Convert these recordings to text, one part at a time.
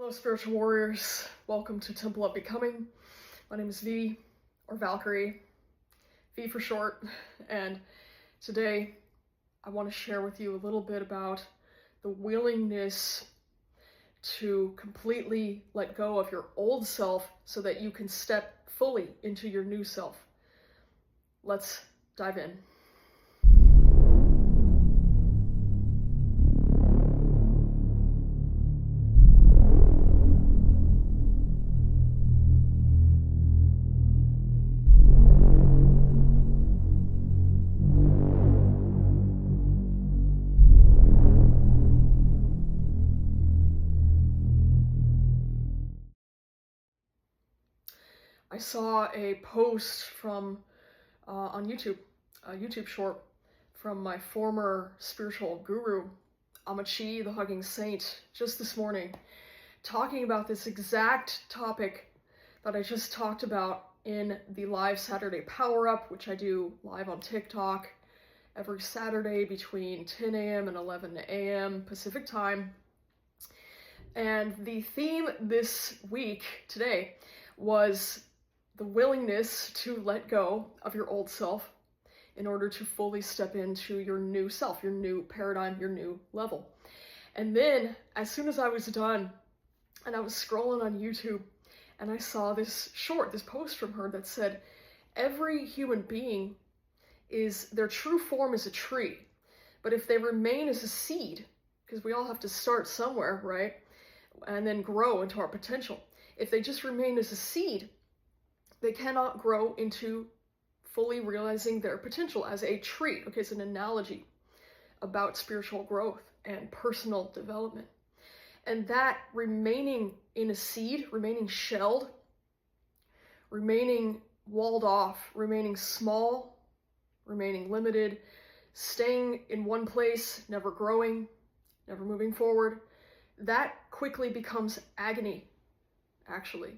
Hello, spiritual warriors. Welcome to Temple of Becoming. My name is V, or Valkyrie, V for short, and today I want to share with you a little bit about the willingness to completely let go of your old self so that you can step fully into your new self. Let's dive in. I saw a post from on YouTube, a YouTube short from my former spiritual guru, Amachi, the Hugging Saint, just this morning, talking about this exact topic that I just talked about in the live Saturday Power Up, which I do live on TikTok every Saturday between 10 a.m. and 11 a.m. Pacific time. And the theme this week, today, was the willingness to let go of your old self in order to fully step into your new self, your new paradigm, your new level. And then, as soon as I was done, and I was scrolling on YouTube, and I saw this post from her that said, every human being their true form is a tree, but if they remain as a seed, because we all have to start somewhere, right? And then grow into our potential. If they just remain as a seed, they cannot grow into fully realizing their potential as a tree. Okay, it's an analogy about spiritual growth and personal development. And that remaining in a seed, remaining shelled, remaining walled off, remaining small, remaining limited, staying in one place, never growing, never moving forward, that quickly becomes agony, actually.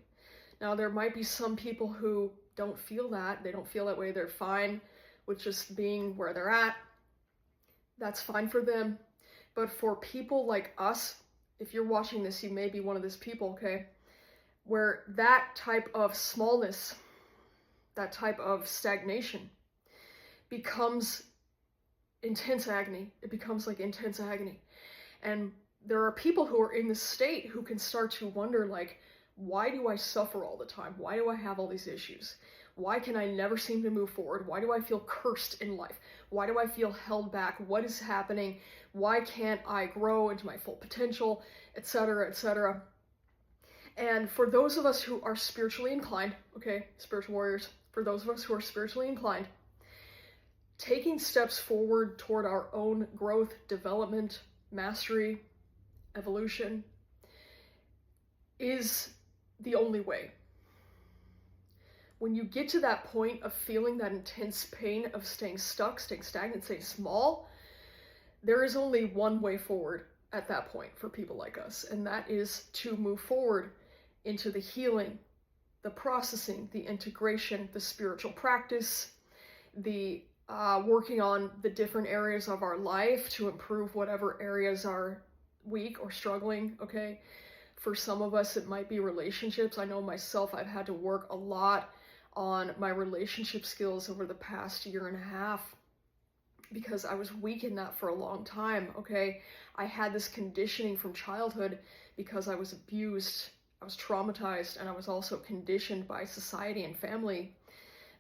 Now, there might be some people who don't feel that. They don't feel that way. They're fine with just being where they're at. That's fine for them. But for people like us, if you're watching this, you may be one of these people, okay, where that type of smallness, that type of stagnation becomes intense agony. It becomes like intense agony. And there are people who are in this state who can start to wonder, like, why do I suffer all the time? Why do I have all these issues? Why can I never seem to move forward? Why do I feel cursed in life? Why do I feel held back? What is happening? Why can't I grow into my full potential, etc., etc.? And for those of us who are spiritually inclined, okay, spiritual warriors, for those of us who are spiritually inclined, taking steps forward toward our own growth, development, mastery, evolution is the only way. When you get to that point of feeling that intense pain of staying stuck, staying stagnant, staying small, there is only one way forward at that point for people like us, and that is to move forward into the healing, the processing, the integration, the spiritual practice, the working on the different areas of our life to improve whatever areas are weak or struggling, okay? For some of us, it might be relationships. I know myself, I've had to work a lot on my relationship skills over the past year and a half because I was weak in that for a long time, okay? I had this conditioning from childhood because I was abused, I was traumatized, and I was also conditioned by society and family.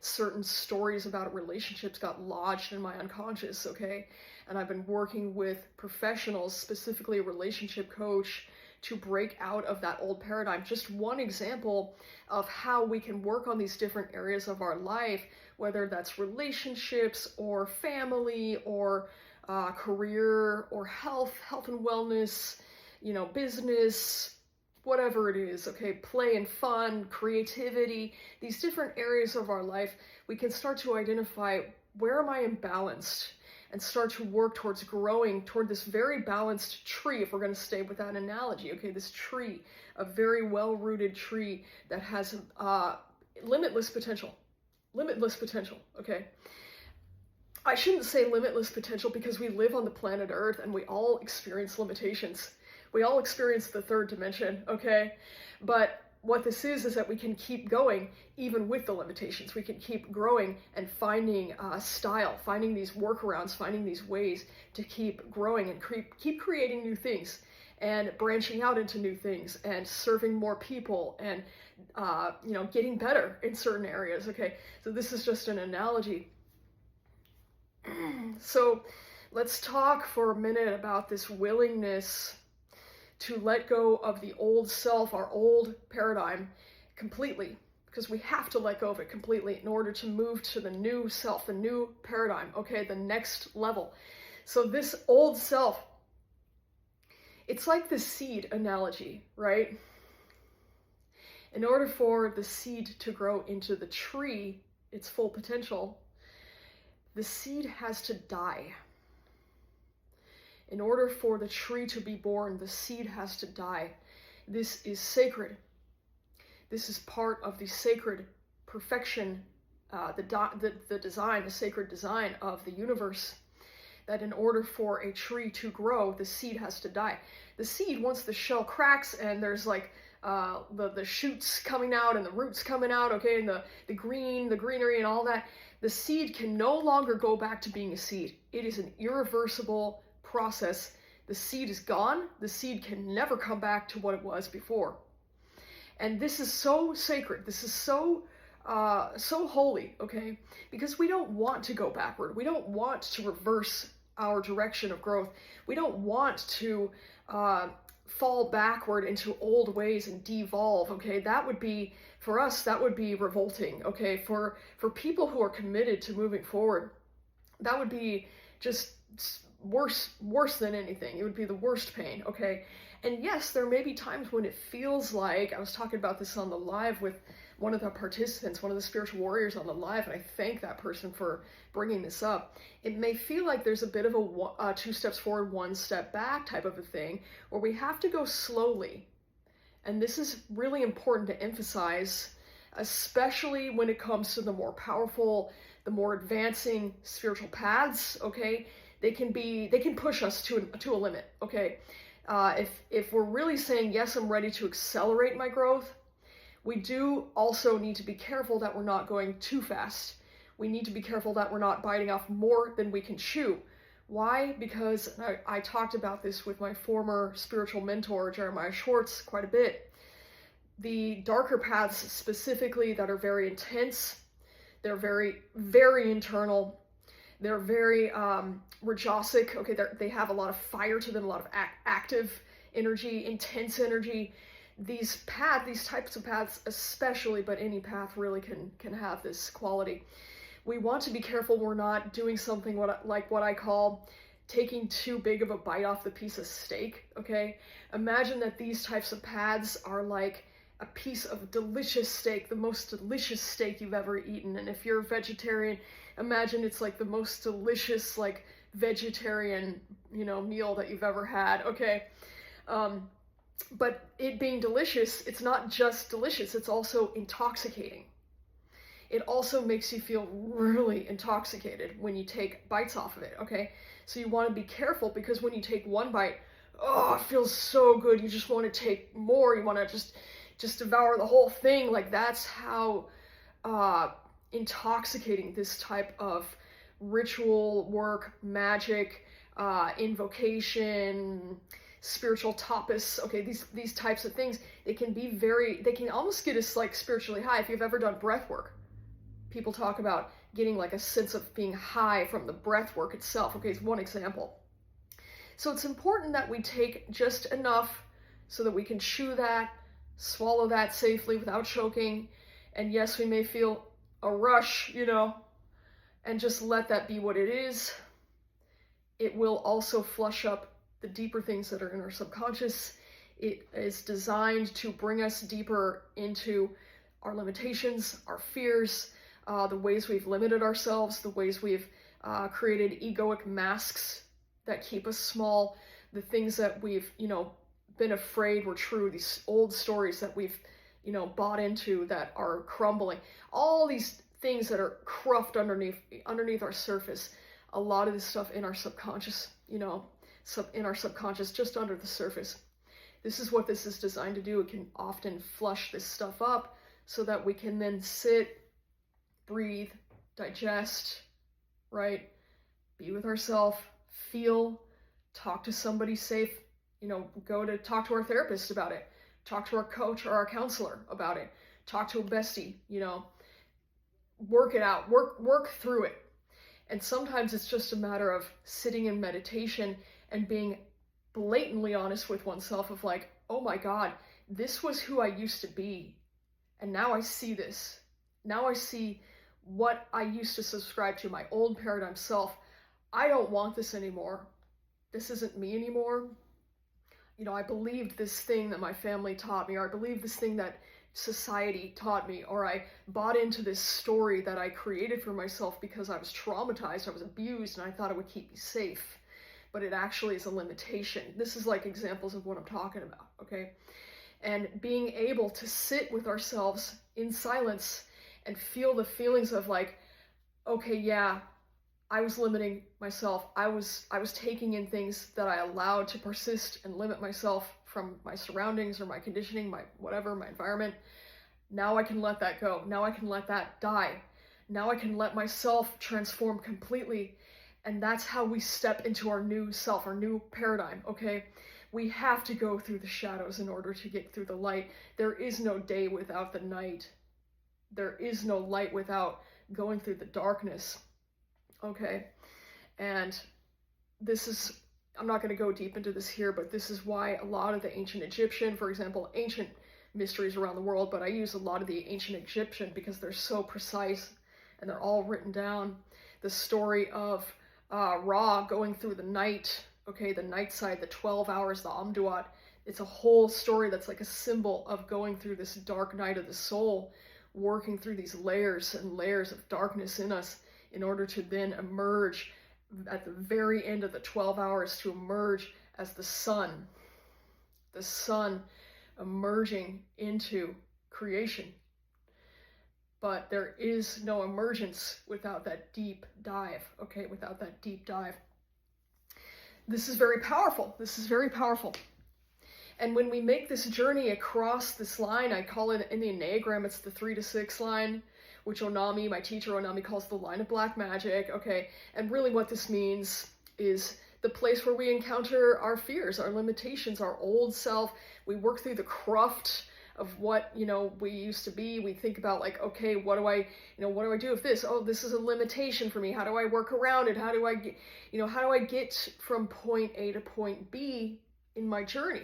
Certain stories about relationships got lodged in my unconscious, okay? And I've been working with professionals, specifically a relationship coach, to break out of that old paradigm. Just one example of how we can work on these different areas of our life, whether that's relationships or family or career or health and wellness, business, whatever it is, okay, play and fun, creativity, these different areas of our life, we can start to identify, where am I imbalanced? And start to work towards growing toward this very balanced tree, if we're going to stay with that analogy, okay, this tree, a very well-rooted tree that has limitless potential, okay? I shouldn't say limitless potential because we live on the planet Earth and we all experience limitations. We all experience the third dimension, okay? But what this is that we can keep going even with the limitations. We can keep growing and finding style, finding these workarounds, finding these ways to keep growing and keep creating new things and branching out into new things and serving more people and getting better in certain areas. Okay, so this is just an analogy. So let's talk for a minute about this willingness to let go of the old self, our old paradigm, completely, because we have to let go of it completely in order to move to the new self, the new paradigm, okay, the next level. So this old self, it's like the seed analogy, right? In order for the seed to grow into the tree, its full potential, the seed has to die. In order for the tree to be born, the seed has to die. This is sacred. This is part of the sacred perfection, the design, the sacred design of the universe. That in order for a tree to grow, the seed has to die. The seed, once the shell cracks and there's like the shoots coming out and the roots coming out, okay, and the greenery and all that, the seed can no longer go back to being a seed. It is an irreversible process. The seed is gone. The seed can never come back to what it was before. And this is so sacred. This is so holy, okay? Because we don't want to go backward. We don't want to reverse our direction of growth. We don't want to fall backward into old ways and devolve, okay? That would be, for us, that would be revolting, okay? For people who are committed to moving forward, that would be just worse than anything. It would be the worst pain, okay? And yes, there may be times when it feels like, I was talking about this on the live with one of the participants, one of the spiritual warriors on the live, and I thank that person for bringing this up. It may feel like there's a bit of a 2 steps forward, 1 step back type of a thing, where we have to go slowly. And this is really important to emphasize, especially when it comes to the more powerful, the more advancing spiritual paths, okay? They can push us to a limit, okay? If we're really saying, yes, I'm ready to accelerate my growth, we do also need to be careful that we're not going too fast. We need to be careful that we're not biting off more than we can chew. Why? Because I talked about this with my former spiritual mentor, Jeremiah Schwartz, quite a bit. The darker paths specifically that are very intense, they're very, very internal, they're very rajasic, okay, they have a lot of fire to them, a lot of active energy, intense energy. These types of paths especially, but any path really can have this quality. We want to be careful we're not doing something like what I call taking too big of a bite off the piece of steak, okay? Imagine that these types of paths are like a piece of delicious steak, the most delicious steak you've ever eaten. And if you're a vegetarian, imagine it's like the most delicious, like, vegetarian, meal that you've ever had, okay? But it being delicious, it's not just delicious, it's also intoxicating. It also makes you feel really intoxicated when you take bites off of it, okay? So you want to be careful, because when you take one bite, oh, it feels so good, you just want to take more, you want to just devour the whole thing. Like, that's how intoxicating this type of ritual work, magic, invocation, spiritual tapas, okay, these types of things, they can almost get us like spiritually high. If you've ever done breath work, people talk about getting like a sense of being high from the breath work itself, okay, it's one example. So it's important that we take just enough so that we can chew that, swallow that safely without choking, and yes, we may feel a rush, and just let that be what it is. It will also flush up the deeper things that are in our subconscious. It is designed to bring us deeper into our limitations, our fears, the ways we've limited ourselves, the ways we've created egoic masks that keep us small, the things that we've, been afraid were true, these old stories that we've, bought into that are crumbling, all these things that are cruft underneath our surface. A lot of this stuff in our subconscious, in our subconscious, just under the surface. This is what this is designed to do. It can often flush this stuff up so that we can then sit, breathe, digest, right? Be with ourselves, feel, talk to somebody safe, go to talk to our therapist about it, talk to our coach or our counselor about it, talk to a bestie, work it out, work through it. And sometimes it's just a matter of sitting in meditation and being blatantly honest with oneself of like, oh my God, this was who I used to be. And now I see this. Now I see what I used to subscribe to, my old paradigm self. I don't want this anymore. This isn't me anymore. I believed this thing that my family taught me, or I believed this thing that society taught me, or I bought into this story that I created for myself because I was traumatized, I was abused, and I thought it would keep me safe. But it actually is a limitation. This is like examples of what I'm talking about, okay? And being able to sit with ourselves in silence and feel the feelings of like, okay, yeah, I was limiting myself. I was taking in things that I allowed to persist and limit myself from my surroundings or my conditioning, my whatever, my environment. Now I can let that go. Now I can let that die. Now I can let myself transform completely. And that's how we step into our new self, our new paradigm, okay? We have to go through the shadows in order to get through the light. There is no day without the night. There is no light without going through the darkness. Okay, and this is, I'm not going to go deep into this here, but this is why a lot of the ancient Egyptian, for example, ancient mysteries around the world, but I use a lot of the ancient Egyptian because they're so precise and they're all written down. The story of Ra going through the night, okay, the night side, the 12 hours, the Amduat, it's a whole story that's like a symbol of going through this dark night of the soul, working through these layers and layers of darkness in us, in order to then emerge at the very end of the 12 hours to emerge as the sun emerging into creation. But there is no emergence without that deep dive, okay, without that deep dive. This is very powerful. This is very powerful. And when we make this journey across this line, I call it in the Enneagram, it's the 3 to 6 line, which Onami, my teacher Onami, calls the line of black magic, okay? And really what this means is the place where we encounter our fears, our limitations, our old self. We work through the cruft of what, we used to be. We think about like, okay, what do I do with this? Oh, this is a limitation for me. How do I work around it? How do I get from point A to point B in my journey?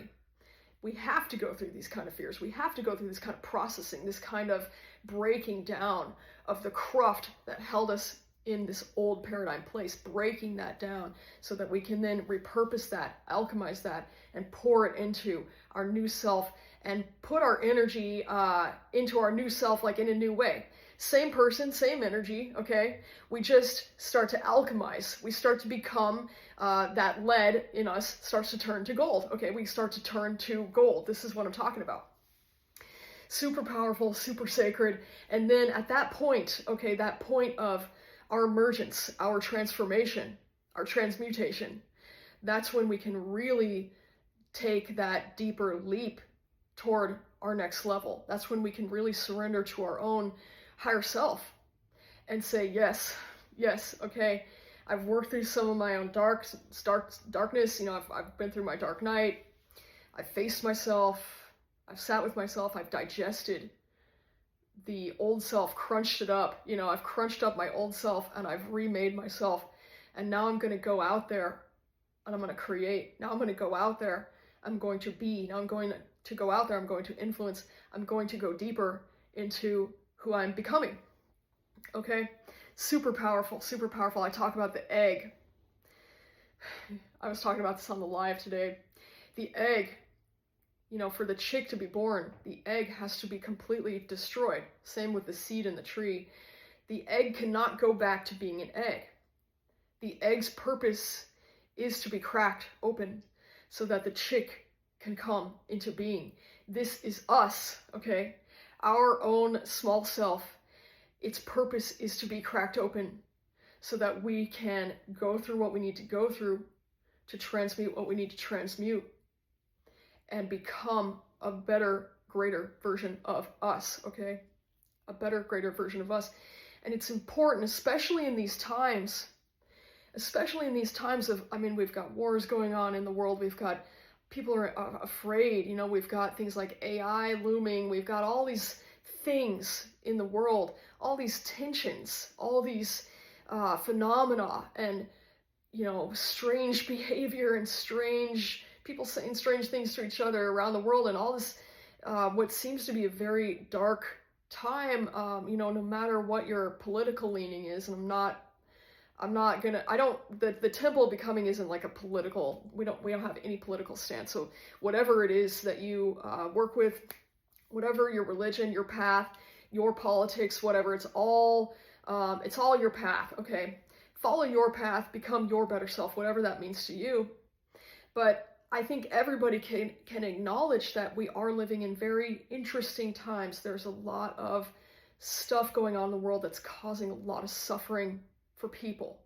We have to go through these kind of fears. We have to go through this kind of processing, this kind of breaking down of the cruft that held us in this old paradigm place, breaking that down so that we can then repurpose that, alchemize that, and pour it into our new self and put our energy into our new self like in a new way. Same person, same energy, okay? We just start to alchemize. We start to become, that lead in us starts to turn to gold, okay? We start to turn to gold. This is what I'm talking about. Super powerful, super sacred. And then at that point, okay, that point of our emergence, our transformation, our transmutation, that's when we can really take that deeper leap toward our next level. That's when we can really surrender to our own higher self and say, yes, okay, I've worked through some of my own darkness. I've been through my dark night. I've faced myself. I've sat with myself. I've digested the old self, crunched it up. I've crunched up my old self and I've remade myself. And now I'm going to go out there and I'm going to create. Now I'm going to go out there. I'm going to be. Now I'm going to go out there. I'm going to influence. I'm going to go deeper into who I'm becoming. Okay? Super powerful, super powerful. I talk about the egg. I was talking about this on the live today. The egg, for the chick to be born, the egg has to be completely destroyed. Same with the seed in the tree. The egg cannot go back to being an egg. The egg's purpose is to be cracked open so that the chick can come into being. This is us, okay? Our own small self, its purpose is to be cracked open so that we can go through what we need to go through to transmute what we need to transmute. and become a better, greater version of us, okay? A better, greater version of us. And it's important, especially in these times of, I mean, we've got wars going on in the world, we've got people are afraid, we've got things like AI looming, we've got all these things in the world, all these tensions, all these phenomena, and strange behavior and people saying strange things to each other around the world, and all this what seems to be a very dark time, no matter what your political leaning is. And the temple of becoming isn't like a political, we don't have any political stance. So whatever it is that you work with, whatever your religion, your path, your politics, whatever, it's all your path, okay? Follow your path, become your better self, whatever that means to you. But I think everybody can acknowledge that we are living in very interesting times. There's a lot of stuff going on in the world that's causing a lot of suffering for people.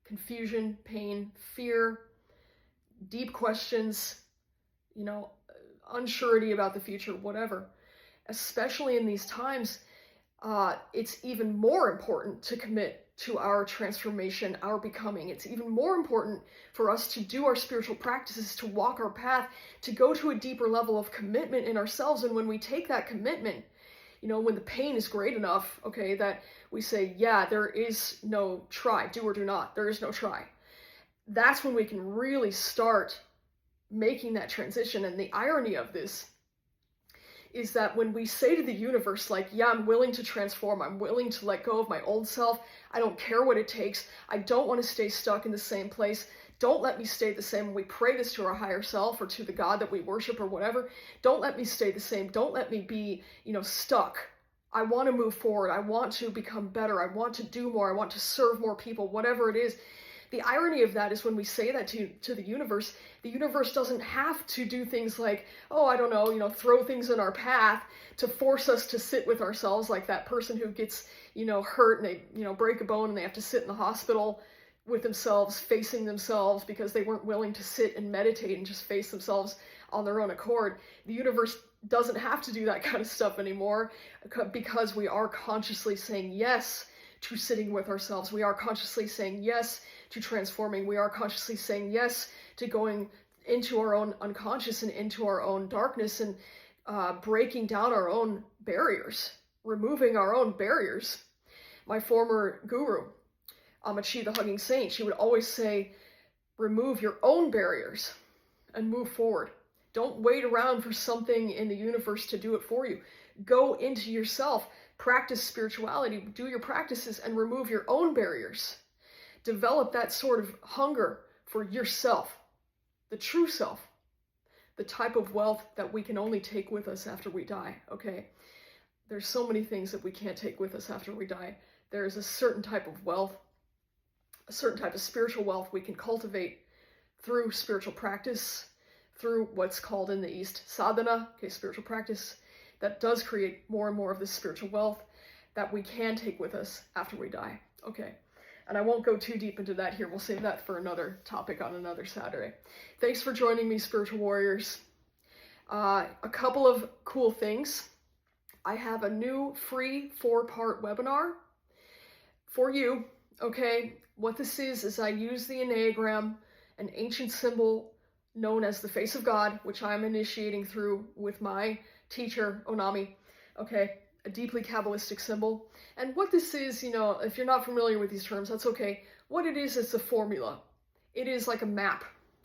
Confusion, pain, fear, deep questions, unsurety about the future, whatever. Especially in these times, it's even more important to commit to our transformation, our becoming. It's even more important for us to do our spiritual practices, to walk our path, to go to a deeper level of commitment in ourselves. And when we take that commitment, when the pain is great enough, okay, that we say, yeah, there is no try, do or do not, there is no try. That's when we can really start making that transition. And the irony of this is that when we say to the universe, like, yeah, I'm willing to transform, I'm willing to let go of my old self, I don't care what it takes, I don't want to stay stuck in the same place, don't let me stay the same. When we pray this to our higher self or to the God that we worship or whatever, don't let me stay the same, don't let me be, stuck. I want to move forward, I want to become better, I want to do more, I want to serve more people, whatever it is. The irony of that is when we say that to the universe doesn't have to do things like, oh, I don't know, throw things in our path to force us to sit with ourselves, like that person who gets, hurt and they, break a bone and they have to sit in the hospital with themselves, facing themselves because they weren't willing to sit and meditate and just face themselves on their own accord. The universe doesn't have to do that kind of stuff anymore because we are consciously saying yes to sitting with ourselves. We are consciously saying yes to transforming. We are consciously saying yes to going into our own unconscious and into our own darkness and breaking down our own barriers, removing our own barriers. My former guru, Amachi the Hugging Saint, she would always say, remove your own barriers and move forward. Don't wait around for something in the universe to do it for you. Go into yourself, practice spirituality, do your practices, and remove your own barriers. Develop that sort of hunger for yourself, the true self, the type of wealth that we can only take with us after we die, okay? There's so many things that we can't take with us after we die. There's a certain type of wealth, a certain type of spiritual wealth we can cultivate through spiritual practice, through what's called in the East sadhana, okay, spiritual practice, that does create more and more of this spiritual wealth that we can take with us after we die, okay? And I won't go too deep into that here. We'll save that for another topic on another Saturday. Thanks for joining me, spiritual warriors. A couple of cool things. I have a new free 4-part webinar for you, okay? What this is I use the Enneagram, an ancient symbol known as the face of God, which I'm initiating through with my teacher, Onami, okay? A deeply Kabbalistic symbol. And what this is, if you're not familiar with these terms, that's okay. What it is a formula. It is like a map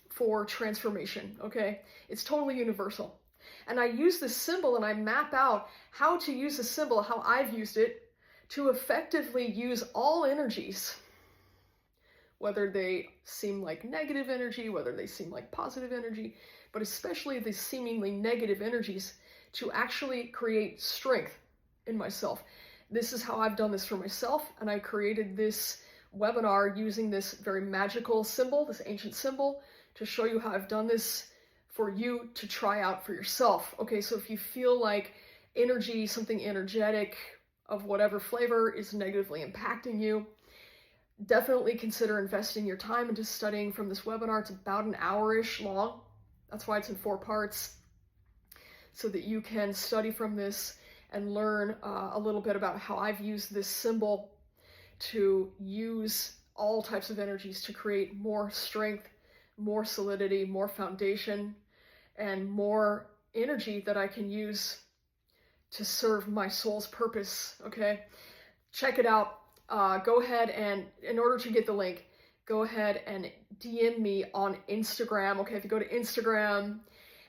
for transformation, okay? It's totally universal. And I use this symbol and I map out how to use the symbol, how I've used it, to effectively use all energies, whether they seem like negative energy, whether they seem like positive energy, but especially the seemingly negative energies, to actually create strength in myself. This is how I've done this for myself, and I created this webinar using this very magical symbol, this ancient symbol, to show you how I've done this for you to try out for yourself. Okay, so if you feel like energy, something energetic of whatever flavor is negatively impacting you, definitely consider investing your time into studying from this webinar. It's about an hour-ish long. That's why it's in 4 parts. so that you can study from this and learn a little bit about how I've used this symbol to use all types of energies to create more strength, more solidity, more foundation, and more energy that I can use to serve my soul's purpose, okay? Check it out. Go ahead and, in order to get the link, go ahead and DM me on Instagram, okay? If you go to Instagram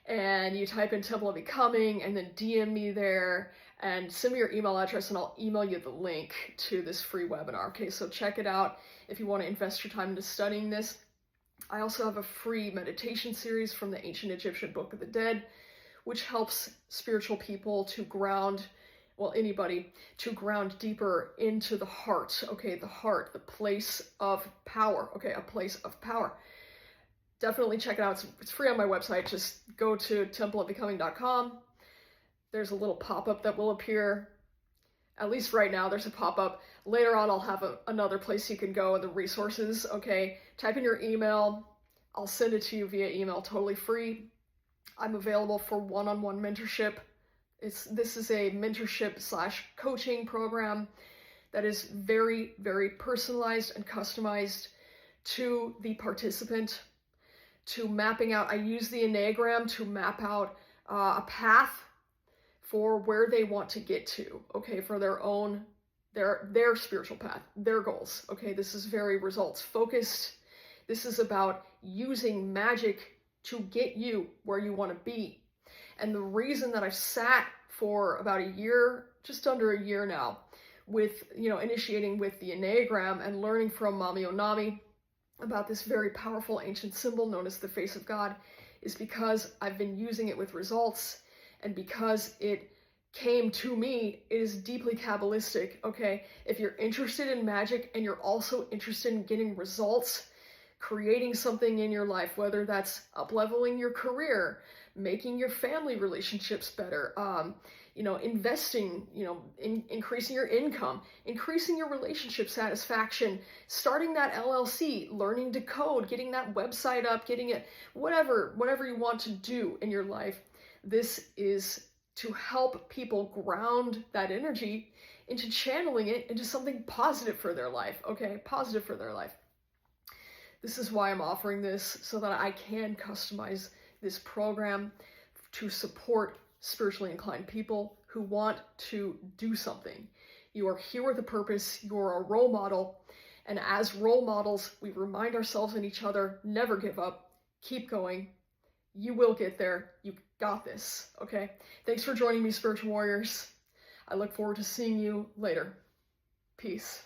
and you type in Temple of Becoming and then DM me there and send me your email address and I'll email you the link to this free webinar, okay? So check it out if you want to invest your time into studying this. I also have a free meditation series from the Ancient Egyptian Book of the Dead, which helps spiritual people to ground, well, anybody, to ground deeper into the heart, okay? The heart, the place of power, okay? A place of power. Definitely check it out. It's free on my website. Just go to templeofbecoming.com. There's a little pop-up that will appear. At least right now, there's a pop-up. Later on, I'll have another place you can go, the resources, okay? Type in your email. I'll send it to you via email, totally free. I'm available for one-on-one mentorship. This is a mentorship/coaching program that is very, very personalized and customized to the participant, to mapping out. I use the Enneagram to map out a path for where they want to get to, okay, for their spiritual path, their goals, okay? This is very results focused. This is about using magic to get you where you want to be. And the reason that I've sat for about a year, just under a year now, with, initiating with the Enneagram and learning from Mami Onami about this very powerful ancient symbol known as the face of God, is because I've been using it with results, and because it came to me. It is deeply Kabbalistic, okay? If you're interested in magic and you're also interested in getting results, creating something in your life, whether that's up-leveling your career, making your family relationships better, investing, increasing your income, increasing your relationship satisfaction, starting that LLC, learning to code, getting that website up, getting it, whatever you want to do in your life, this is to help people ground that energy into channeling it into something positive for their life, okay? Positive for their life. This is why I'm offering this, so that I can customize this program to support spiritually inclined people who want to do something. You are here with a purpose. You're a role model. And as role models, we remind ourselves and each other, never give up, keep going. You will get there. You got this, okay? Thanks for joining me, spiritual warriors. I look forward to seeing you later. Peace.